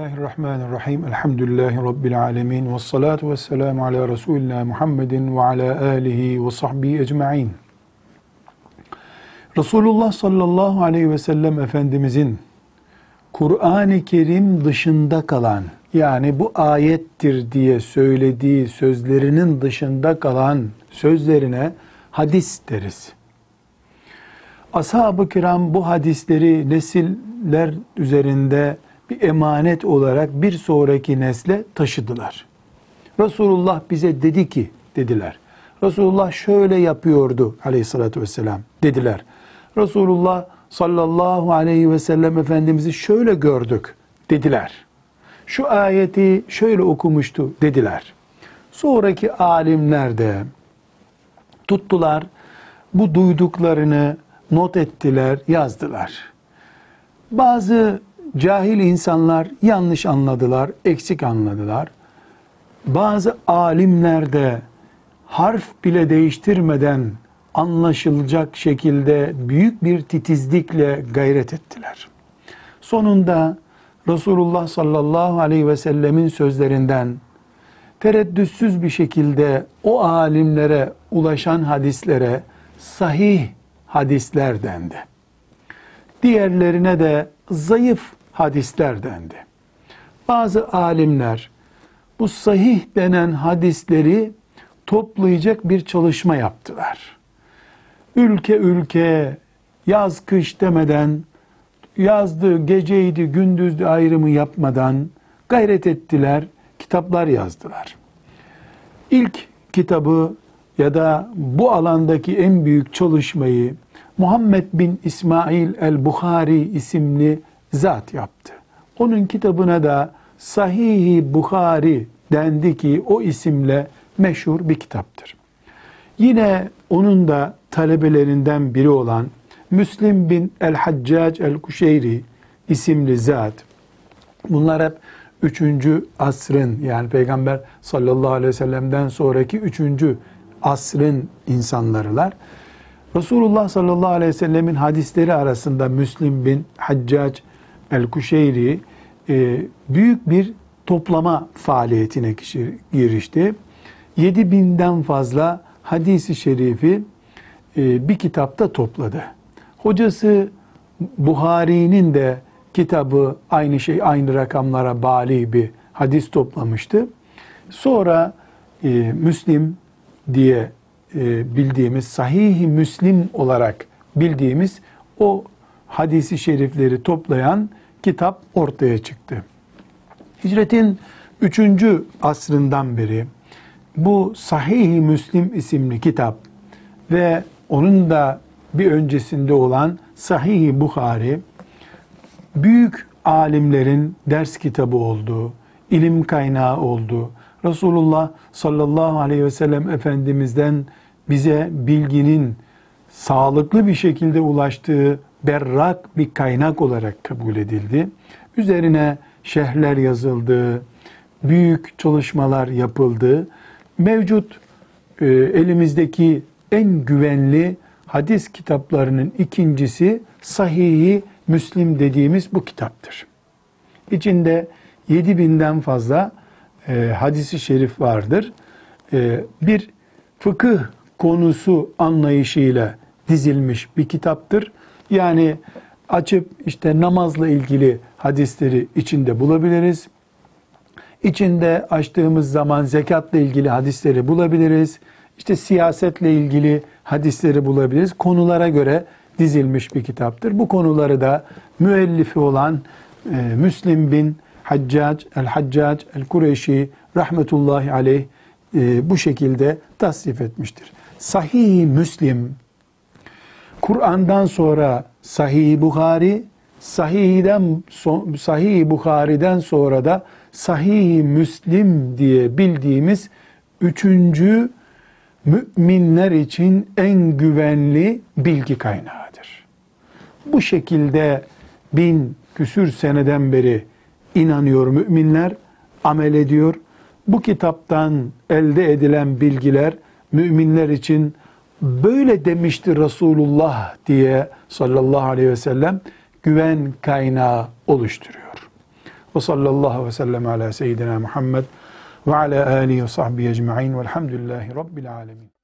Bismillahirrahmanirrahim. Elhamdülillahi Rabbil alemin. Vessalatu vesselamu ala Resulina Muhammedin ve ala alihi ve sahbihi ecma'in. Resulullah sallallahu aleyhi ve sellem Efendimizin Kur'an-ı Kerim dışında kalan, yani bu ayettir diye söylediği sözlerinin dışında kalan sözlerine hadis deriz. Ashab-ı kiram bu hadisleri nesiller üzerinde bir emanet olarak bir sonraki nesle taşıdılar. Resulullah bize dedi ki dediler. Resulullah şöyle yapıyordu aleyhissalatü vesselam dediler. Resulullah sallallahu aleyhi ve sellem Efendimiz'i şöyle gördük dediler. Şu ayeti şöyle okumuştu dediler. Sonraki alimler de tuttular, bu duyduklarını not ettiler, yazdılar. Bazı cahil insanlar yanlış anladılar, eksik anladılar. Bazı alimler de harf bile değiştirmeden anlaşılacak şekilde büyük bir titizlikle gayret ettiler. Sonunda Resulullah sallallahu aleyhi ve sellemin sözlerinden tereddütsüz bir şekilde o alimlere ulaşan hadislere sahih hadisler dendi. Diğerlerine de zayıf hadisler dendi. Bazı alimler bu sahih denen hadisleri toplayacak bir çalışma yaptılar. Ülke ülke, yaz kış demeden, yazdı, geceydi, gündüzdü ayrımı yapmadan gayret ettiler, kitaplar yazdılar. İlk kitabı ya da bu alandaki en büyük çalışmayı Muhammed bin İsmail el-Bukhari isimli zat yaptı. Onun kitabına da Sahih-i Bukhari dendi ki o isimle meşhur bir kitaptır. Yine onun da talebelerinden biri olan Müslim bin el-Haccac el-Kuşeyri isimli zat. Bunlar hep 3. asrın, yani Peygamber sallallahu aleyhi ve sellem'den sonraki 3. asrın insanlarılar. Resulullah sallallahu aleyhi ve sellemin hadisleri arasında Müslim bin Haccac el-Kuşeyri büyük bir toplama faaliyetine girişti. 7.000'den fazla hadisi şerifi bir kitapta topladı. Hocası Buhari'nin de kitabı aynı rakamlara bali bir hadis toplamıştı. Sonra Müslim diye bildiğimiz, Sahih-i Müslim olarak bildiğimiz o hadisi şerifleri toplayan kitap ortaya çıktı. Hicretin 3. asrından beri bu Sahih-i Müslim isimli kitap ve onun da bir öncesinde olan Sahih-i Bukhari büyük alimlerin ders kitabı oldu, ilim kaynağı oldu. Resulullah sallallahu aleyhi ve sellem Efendimiz'den bize bilginin sağlıklı bir şekilde ulaştığı berrak bir kaynak olarak kabul edildi. Üzerine şerhler yazıldı, büyük çalışmalar yapıldı. Mevcut elimizdeki en güvenli hadis kitaplarının ikincisi Sahih-i Müslim dediğimiz bu kitaptır. İçinde 7.000'den fazla hadisi şerif vardır. Bir fıkıh konusu anlayışıyla dizilmiş bir kitaptır. Yani açıp işte namazla ilgili hadisleri içinde bulabiliriz. İçinde açtığımız zaman zekatla ilgili hadisleri bulabiliriz. İşte siyasetle ilgili hadisleri bulabiliriz. Konulara göre dizilmiş bir kitaptır. Bu konuları da müellifi olan Müslim bin Haccac el-Kureyşi rahmetullahi aleyh bu şekilde tasnif etmiştir. Sahih-i Müslim, Kur'an'dan sonra Sahih-i Bukhari, Sahih-i Bukhari'den sonra da Sahih-i Müslim diye bildiğimiz 3. müminler için en güvenli bilgi kaynağıdır. Bu şekilde 1000 küsür seneden beri inanıyor müminler, amel ediyor. Bu kitaptan elde edilen bilgiler müminler için böyle demişti Resulullah diye sallallahu aleyhi ve sellem güven kaynağı oluşturuyor. Ve sallallahu ve sellem ala seyyidina Muhammed ve ala alihi ve sahbihi ecma'in velhamdülillahi rabbil alemin.